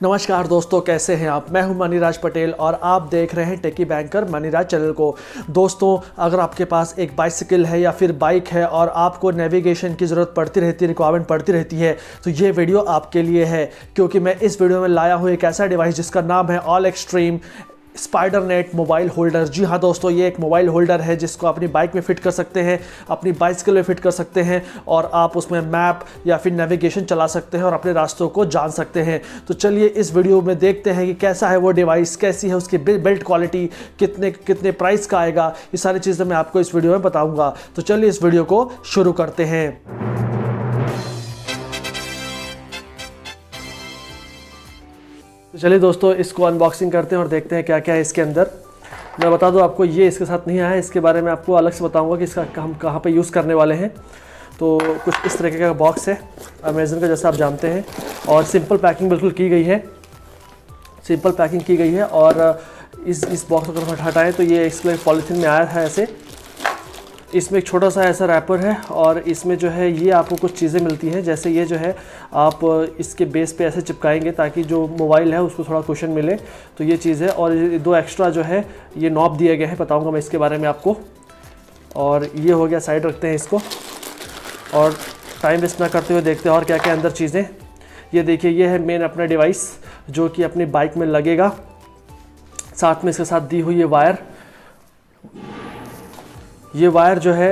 नमस्कार दोस्तों, कैसे हैं आप। मैं हूं मनीराज पटेल और आप देख रहे हैं टेकी बैंकर मनीराज चैनल को। दोस्तों, अगर आपके पास एक बाइसिकल है या फिर बाइक है और आपको नेविगेशन की ज़रूरत पड़ती रहती है, रिक्वायरमेंट पड़ती रहती है, तो ये वीडियो आपके लिए है। क्योंकि मैं इस वीडियो में लाया हूँ एक ऐसा डिवाइस जिसका नाम है all extreme spider net mobile holder. जी हाँ दोस्तों, ये एक मोबाइल होल्डर है जिसको अपनी बाइक में फ़िट कर सकते हैं, अपनी बाइसिकल में फ़िट कर सकते हैं और आप उसमें मैप या फिर नेविगेशन चला सकते हैं और अपने रास्तों को जान सकते हैं। तो चलिए इस वीडियो में देखते हैं कि कैसा है वो डिवाइस, कैसी है उसकी बिल्ड क्वालिटी, कितने प्राइस का आएगा। ये सारी चीज़ें मैं आपको इस वीडियो में बताऊँगा। तो चलिए इस वीडियो को शुरू करते हैं। तो चलिए दोस्तों, इसको अनबॉक्सिंग करते हैं और देखते हैं क्या क्या है इसके अंदर। मैं बता दूं आपको, ये इसके साथ नहीं आया है, इसके बारे में आपको अलग से बताऊंगा कि इसका हम कहाँ पे यूज़ करने वाले हैं। तो कुछ इस तरीके का बॉक्स है अमेज़न का, जैसा आप जानते हैं, और सिंपल पैकिंग बिल्कुल की गई है, सिंपल पैकिंग की गई है। और इस बॉक्स को अगर हटाएँ तो ये इसके पॉलीथीन में आया है ऐसे। इसमें एक छोटा सा ऐसा रैपर है और इसमें जो है ये आपको कुछ चीज़ें मिलती हैं, जैसे ये जो है आप इसके बेस पे ऐसे चिपकाएंगे ताकि जो मोबाइल है उसको थोड़ा कुशन मिले, तो ये चीज़ है। और ये दो एक्स्ट्रा जो है ये नॉब दिए गए हैं, बताऊंगा मैं इसके बारे में आपको। और ये हो गया, साइड रखते हैं इसको और टाइम वेस्ट ना करते हुए देखते हैं और क्या क्या अंदर चीज़ें। ये देखिए, ये है मेन अपना डिवाइस जो कि अपनी बाइक में लगेगा। साथ में इसके साथ दी हुई ये वायर, ये वायर जो है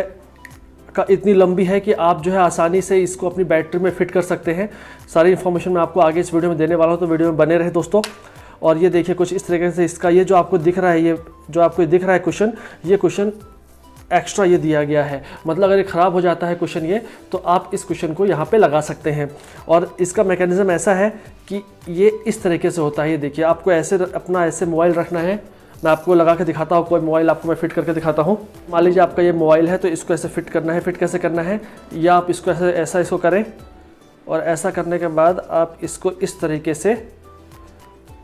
का इतनी लंबी है कि आप जो है आसानी से इसको अपनी बैटरी में फ़िट कर सकते हैं। सारी इन्फॉर्मेशन मैं आपको आगे इस वीडियो में देने वाला हूं, तो वीडियो में बने रहे दोस्तों। और ये देखिए कुछ इस तरीके से इसका ये जो आपको दिख रहा है, ये जो आपको दिख रहा है कुशन, ये कुशन एक्स्ट्रा ये दिया गया है। मतलब अगर ये ख़राब हो जाता है कुशन ये, तो आप इस कुशन को यहाँ पे लगा सकते हैं। और इसका मैकेनिज़्म ऐसा है कि ये इस तरीके से होता है। ये देखिए, आपको ऐसे अपना ऐसे मोबाइल रखना है। मैं आपको लगा के दिखाता हूँ, कोई मोबाइल आपको मैं फ़िट करके दिखाता हूँ। मान लीजिए आपका ये मोबाइल है, तो इसको ऐसे फ़िट करना है। फ़िट कैसे करना है, या आप इसको ऐसा इसको करें और ऐसा करने के बाद आप इसको इस तरीके से,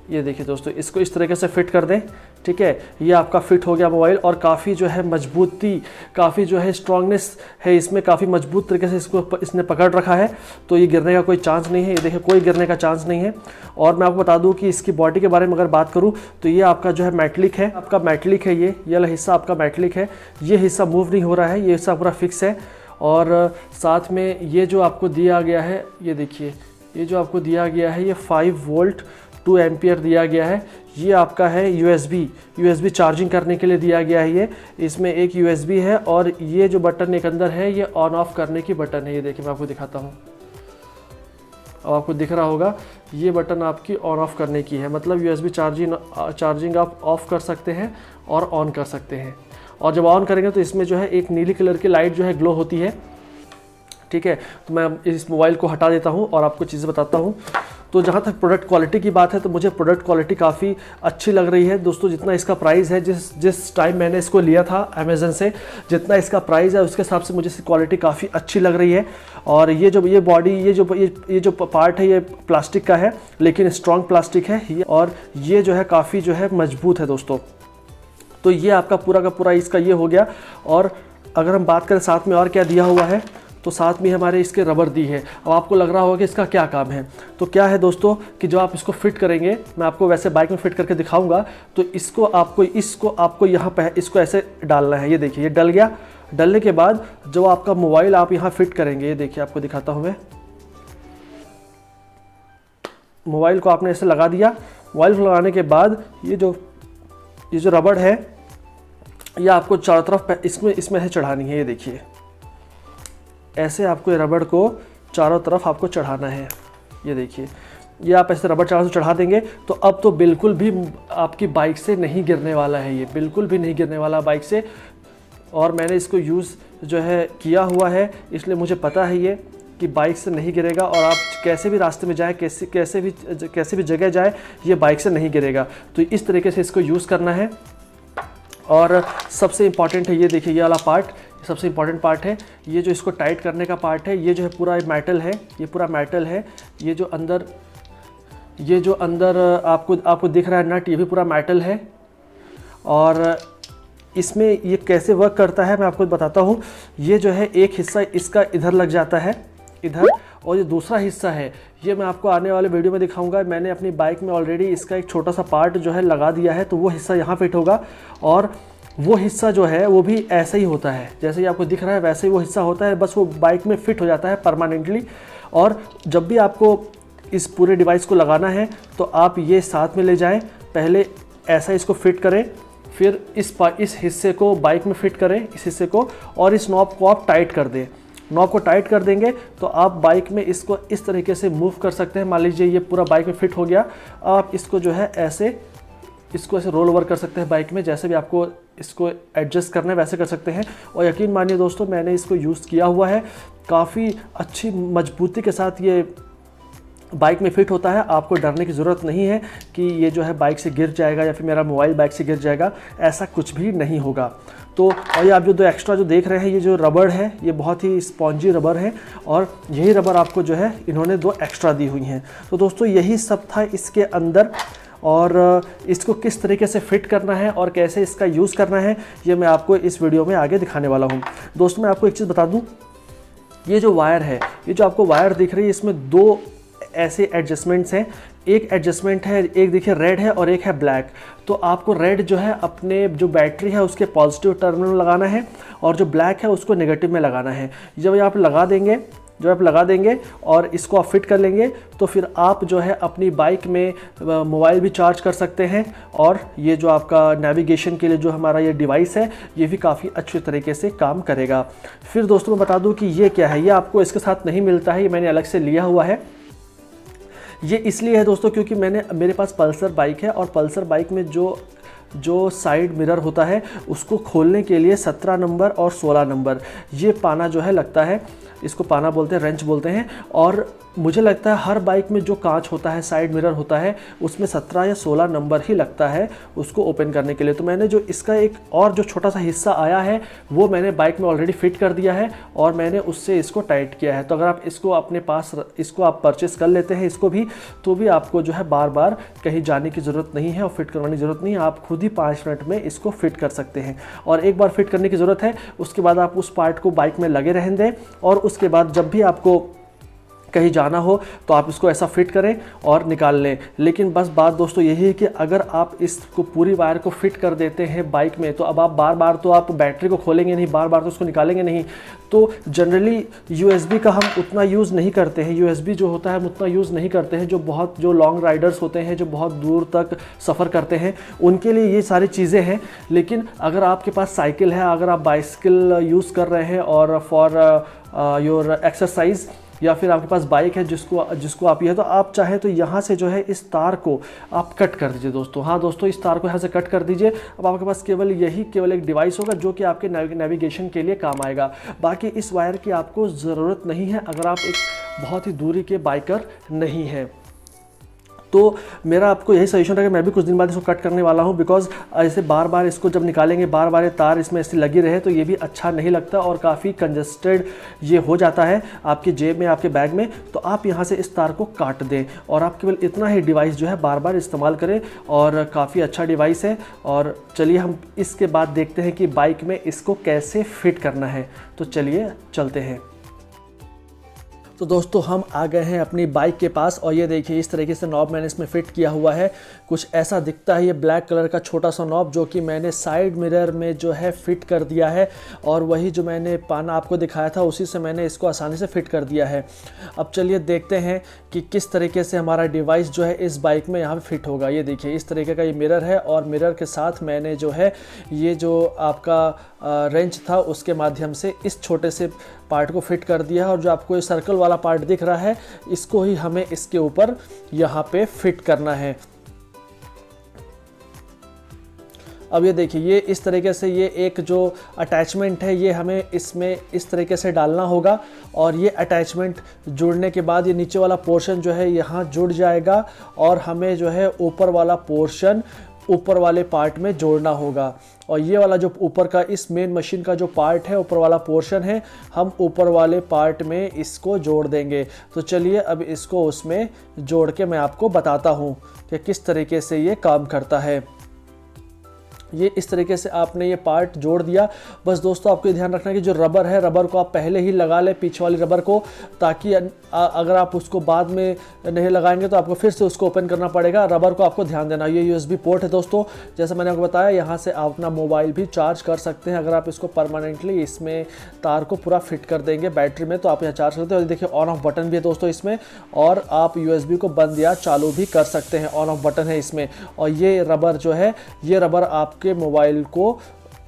ये देखिए दोस्तों, इसको इस तरीके से फ़िट कर दें। ठीक है, ये आपका फ़िट हो गया मोबाइल। और काफ़ी जो है मजबूती, काफ़ी जो है स्ट्रांगनेस है इसमें, काफ़ी मजबूत तरीके से इसको इसने पकड़ रखा है, तो ये गिरने का कोई चांस नहीं है। ये देखिए, कोई गिरने का चांस नहीं है। और मैं आपको बता दूं कि इसकी बॉडी के बारे में अगर बात करूं तो ये आपका जो है मेटलिक है, आपका मेटलिक है। ये वाला हिस्सा आपका मेटलिक है, ये हिस्सा मूव नहीं हो रहा है, ये हिस्सा पूरा फिक्स है। और साथ में ये जो आपको दिया गया है, ये देखिए, ये जो आपको दिया गया है, ये 5 वोल्ट 2 एम्पियर दिया गया है। ये आपका है USB चार्जिंग करने के लिए दिया गया है। ये इसमें एक USB है और ये जो बटन एक अंदर है, ये ऑन ऑफ करने की बटन है। ये देखिए, मैं आपको दिखाता हूँ, अब आपको दिख रहा होगा, ये बटन आपकी ऑन ऑफ करने की है। मतलब USB चार्जिंग आप ऑफ कर सकते हैं और ऑन कर सकते हैं। और जब ऑन करेंगे तो इसमें जो है एक नीली कलर की लाइट जो है ग्लो होती है। ठीक है, तो मैं इस मोबाइल को हटा देता हूँ और आपको चीज़ें बताता हूँ। तो जहाँ तक प्रोडक्ट क्वालिटी की बात है, तो मुझे प्रोडक्ट क्वालिटी काफ़ी अच्छी लग रही है दोस्तों। जितना इसका प्राइस है, जिस टाइम मैंने इसको लिया था अमेज़न से, जितना इसका प्राइस है उसके हिसाब से मुझे इसकी क्वालिटी काफ़ी अच्छी लग रही है। और ये बॉडी, ये जो पार्ट है, ये प्लास्टिक का है, लेकिन स्ट्रॉन्ग प्लास्टिक है। और ये जो है काफ़ी जो है मजबूत है दोस्तों। तो ये आपका पूरा का पूरा इसका ये हो गया। और अगर हम बात करें साथ में और क्या दिया हुआ है, तो साथ में हमारे इसके रबर दी है। अब आपको लग रहा होगा कि इसका क्या काम है। तो क्या है दोस्तों कि जब आप इसको फिट करेंगे, मैं आपको वैसे बाइक में फिट करके दिखाऊंगा, तो इसको आपको यहाँ पे इसको ऐसे डालना है। ये देखिए, ये डल गया। डलने के बाद जब आपका मोबाइल आप यहाँ फिट करेंगे, ये देखिए, आपको दिखाता हूँ मैं। मोबाइल को आपने ऐसे लगा दिया। मोबाइल को लगाने के बाद ये जो रबड़ है, ये आपको चारों तरफ इसमें से चढ़ानी है। ये देखिए, ऐसे आपको ये रबड़ को चारों तरफ आपको चढ़ाना है। ये देखिए, ये आप ऐसे रबड़ चारों से चढ़ा देंगे तो अब तो बिल्कुल भी आपकी बाइक से नहीं गिरने वाला है। ये बिल्कुल भी नहीं गिरने वाला बाइक से। और मैंने इसको यूज़ जो है किया हुआ है, इसलिए मुझे पता है ये कि बाइक से नहीं गिरेगा। और आप कैसे भी रास्ते में जाए, कैसे भी जगह जाए, ये बाइक से नहीं गिरेगा। तो इस तरीके से इसको यूज़ करना है। और सबसे इम्पॉर्टेंट है, ये देखिए, ये वाला पार्ट सबसे इम्पॉर्टेंट पार्ट है। ये जो इसको टाइट करने का पार्ट है, ये जो है पूरा मेटल है, ये पूरा मेटल है। ये जो अंदर आपको दिख रहा है नट, ये भी पूरा मेटल है। और इसमें ये कैसे वर्क करता है मैं आपको बताता हूँ। ये जो है एक हिस्सा इसका इधर लग जाता है, इधर, और ये दूसरा हिस्सा है ये मैं आपको आने वाले वीडियो में दिखाऊंगा। मैंने अपनी बाइक में ऑलरेडी इसका एक छोटा सा पार्ट जो है लगा दिया है, तो वो हिस्सा यहाँ फिट होगा और वो हिस्सा जो है वो भी ऐसा ही होता है, जैसे ही आपको दिख रहा है वैसे ही वो हिस्सा होता है, बस वो बाइक में फिट हो जाता है परमानेंटली। और जब भी आपको इस पूरे डिवाइस को लगाना है तो आप ये साथ में ले जाएं, पहले ऐसा इसको फिट करें, फिर इस हिस्से को बाइक में फिट करें, इस हिस्से को, और इस नॉब को आप टाइट कर दें। नॉब को टाइट कर देंगे तो आप बाइक में इसको इस तरीके से मूव कर सकते हैं। मान लीजिए ये पूरा बाइक में फिट हो गया, आप इसको जो है ऐसे रोल ओवर कर सकते हैं बाइक में, जैसे भी आपको इसको एडजस्ट करना है वैसे कर सकते हैं। और यकीन मानिए दोस्तों, मैंने इसको यूज़ किया हुआ है, काफ़ी अच्छी मजबूती के साथ ये बाइक में फिट होता है। आपको डरने की ज़रूरत नहीं है कि ये जो है बाइक से गिर जाएगा या फिर मेरा मोबाइल बाइक से गिर जाएगा, ऐसा कुछ भी नहीं होगा। तो और ये आप जो 2 एक्स्ट्रा जो देख रहे हैं, ये जो रबड़ है ये बहुत ही स्पॉन्जी रबड़ है, और यही रबड़ आपको जो है इन्होंने 2 एक्स्ट्रा दी हुई हैं। तो दोस्तों यही सब था इसके अंदर, और इसको किस तरीके से फिट करना है और कैसे इसका यूज़ करना है ये मैं आपको इस वीडियो में आगे दिखाने वाला हूँ। दोस्तों मैं आपको एक चीज़ बता दूँ, ये जो वायर है, ये जो आपको वायर दिख रही है, इसमें 2 ऐसे एडजस्टमेंट्स हैं। एक एडजस्टमेंट है, एक देखिए रेड है और एक है ब्लैक। तो आपको रेड जो है अपने जो बैटरी है उसके पॉजिटिव टर्मिनल में लगाना है, और जो ब्लैक है उसको नेगेटिव में लगाना है। जब आप लगा देंगे और इसको आप फिट कर लेंगे तो फिर आप जो है अपनी बाइक में मोबाइल भी चार्ज कर सकते हैं, और ये जो आपका नेविगेशन के लिए जो हमारा ये डिवाइस है ये भी काफ़ी अच्छे तरीके से काम करेगा। फिर दोस्तों मैं बता दूं कि ये क्या है, ये आपको इसके साथ नहीं मिलता है, ये मैंने अलग से लिया हुआ है। ये इसलिए है दोस्तों क्योंकि मेरे पास पल्सर बाइक है, और पल्सर बाइक में जो साइड मिरर होता है उसको खोलने के लिए 17 नंबर और 16 नंबर ये पाना जो है लगता है, इसको पाना बोलते हैं, रेंच बोलते हैं। और मुझे लगता है हर बाइक में जो कांच होता है, साइड मिरर होता है, उसमें 17 या 16 नंबर ही लगता है उसको ओपन करने के लिए। तो मैंने जो इसका एक और जो छोटा सा हिस्सा आया है वो मैंने बाइक में ऑलरेडी फिट कर दिया है, और मैंने उससे इसको टाइट किया है। तो अगर आप इसको अपने पास इसको आप परचेस कर लेते हैं इसको भी, तो भी आपको जो है बार बार कहीं जाने की ज़रूरत नहीं है और फिट करवाने की ज़रूरत नहीं है। आप खुद ही 5 मिनट में इसको फिट कर सकते हैं। और एक बार फिट करने की ज़रूरत है, उसके बाद आप उस पार्ट को बाइक में लगे रहने दें, और उसके बाद जब भी आपको कहीं जाना हो तो आप इसको ऐसा फिट करें और निकाल लें। लेकिन बस बात दोस्तों यही है कि अगर आप इसको पूरी वायर को फिट कर देते हैं बाइक में, तो अब आप बार बार तो आप बैटरी को खोलेंगे नहीं, बार बार तो उसको निकालेंगे नहीं। तो जनरली USB का हम उतना यूज़ नहीं करते हैं, USB जो होता है हम उतना यूज़ नहीं करते हैं। जो लॉन्ग राइडर्स होते हैं, जो बहुत दूर तक सफ़र करते हैं, उनके लिए ये सारी चीज़ें हैं। लेकिन अगर आपके पास साइकिल है, अगर आप बाइसिकल यूज़ कर रहे हैं और फॉर योर एक्सरसाइज, या फिर आपके पास बाइक है जिसको आप ये, तो आप चाहें तो यहाँ से जो है इस तार को आप कट कर दीजिए दोस्तों। हाँ दोस्तों, इस तार को यहाँ से कट कर दीजिए। अब आपके पास केवल एक डिवाइस होगा जो कि आपके नेविगेशन के लिए काम आएगा। बाकी इस वायर की आपको ज़रूरत नहीं है अगर आप एक बहुत ही दूरी के बाइकर नहीं हैं। तो मेरा आपको यही सजेशन है कि मैं भी कुछ दिन बाद इसको कट करने वाला हूँ, बिकॉज ऐसे बार बार इसको जब निकालेंगे, बार बार ये तार इसमें ऐसे लगी रहे तो ये भी अच्छा नहीं लगता, और काफ़ी कंजस्टेड ये हो जाता है आपकी जेब में, आपके बैग में। तो आप यहाँ से इस तार को काट दें, और आप केवल इतना ही डिवाइस जो है बार बार इस्तेमाल करें, और काफ़ी अच्छा डिवाइस है। और चलिए हम इसके बाद देखते हैं कि बाइक में इसको कैसे फिट करना है। तो चलिए चलते हैं। तो दोस्तों हम आ गए हैं अपनी बाइक के पास, और ये देखिए इस तरीके से नॉब मैंने इसमें फ़िट किया हुआ है। कुछ ऐसा दिखता है ये ब्लैक कलर का छोटा सा नॉब, जो कि मैंने साइड मिरर में जो है फ़िट कर दिया है, और वही जो मैंने पाना आपको दिखाया था उसी से मैंने इसको आसानी से फ़िट कर दिया है। अब चलिए देखते हैं कि किस तरीके से हमारा डिवाइस जो है इस बाइक में यहाँ पर फिट होगा। ये देखिए इस तरीके का ये मिरर है, और मिरर के साथ मैंने जो है ये जो आपका रेंच था उसके माध्यम से इस छोटे से पार्ट को फिट कर दिया है। और जो आपको ये सर्कल वाला पार्ट दिख रहा है इसको ही हमें इसके ऊपर यहाँ पे फिट करना है। अब ये देखिए ये इस तरीके से ये एक जो अटैचमेंट है ये हमें इसमें इस तरीके से डालना होगा, और ये अटैचमेंट जुड़ने के बाद ये नीचे वाला पोर्शन जो है यहाँ जुड़ जाएगा, और हमें जो है ऊपर वाला पोर्शन ऊपर वाले पार्ट में जोड़ना होगा। और ये वाला जो ऊपर का इस मेन मशीन का जो पार्ट है, ऊपर वाला पोर्शन है, हम ऊपर वाले पार्ट में इसको जोड़ देंगे। तो चलिए अब इसको उसमें जोड़ के मैं आपको बताता हूँ कि किस तरीके से ये काम करता है। ये इस तरीके से आपने ये पार्ट जोड़ दिया। बस दोस्तों आपको ध्यान रखना है कि जो रबर है, रबर को आप पहले ही लगा लें, पीछे वाली रबर को, ताकि अगर आप उसको बाद में नहीं लगाएंगे तो आपको फिर से उसको ओपन करना पड़ेगा। रबर को आपको ध्यान देना। ये USB पोर्ट है दोस्तों, जैसे मैंने आपको बताया, यहाँ से आप अपना मोबाइल भी चार्ज कर सकते हैं। अगर आप इसको परमानेंटली इसमें तार को पूरा फिट कर देंगे बैटरी में तो आप यहाँ चार्ज करते हैं। और देखिए ऑन ऑफ बटन भी है दोस्तों इसमें, और आप USB को बंद या चालू भी कर सकते हैं। ऑन ऑफ बटन है इसमें। और ये रबर जो है, ये रबर आपके मोबाइल को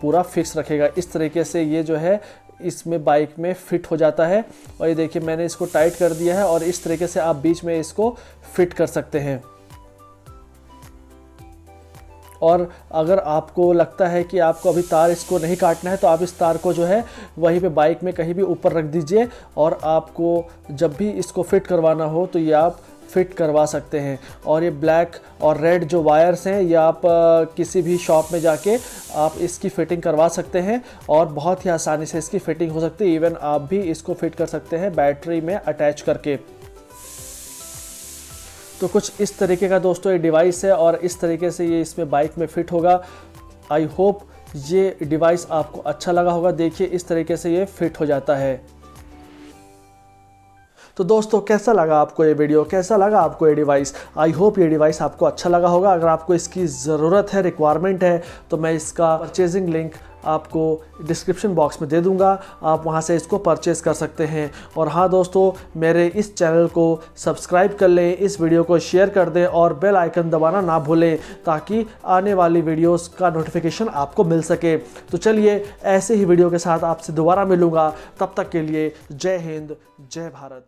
पूरा फिक्स रखेगा। इस तरीके से ये जो है इसमें बाइक में फिट हो जाता है। और ये देखिए मैंने इसको टाइट कर दिया है, और इस तरीके से आप बीच में इसको फिट कर सकते हैं। और अगर आपको लगता है कि आपको अभी तार इसको नहीं काटना है तो आप इस तार को जो है वहीं पे बाइक में कहीं भी ऊपर रख दीजिए, और आपको जब भी इसको फिट करवाना हो तो ये आप फिट करवा सकते हैं। और ये ब्लैक और रेड जो वायर्स हैं, ये आप किसी भी शॉप में जाके आप इसकी फ़िटिंग करवा सकते हैं, और बहुत ही आसानी से इसकी फ़िटिंग हो सकती है। इवन आप भी इसको फिट कर सकते हैं बैटरी में अटैच करके। तो कुछ इस तरीके का दोस्तों ये डिवाइस है, और इस तरीके से ये इसमें बाइक में फिट होगा। आई होप ये डिवाइस आपको अच्छा लगा होगा। देखिए इस तरीके से ये फिट हो जाता है। तो दोस्तों कैसा लगा आपको ये वीडियो, कैसा लगा आपको ये डिवाइस? आई होप ये डिवाइस आपको अच्छा लगा होगा। अगर आपको इसकी ज़रूरत है, रिक्वायरमेंट है, तो मैं इसका परचेजिंग लिंक आपको डिस्क्रिप्शन बॉक्स में दे दूंगा, आप वहां से इसको परचेज़ कर सकते हैं। और हाँ दोस्तों, मेरे इस चैनल को सब्सक्राइब कर लें, इस वीडियो को शेयर कर दें, और बेल आइकन दबाना ना भूलें, ताकि आने वाली वीडियोस का नोटिफिकेशन आपको मिल सके। तो चलिए ऐसे ही वीडियो के साथ आपसे दोबारा मिलूँगा। तब तक के लिए जय हिंद, जय भारत।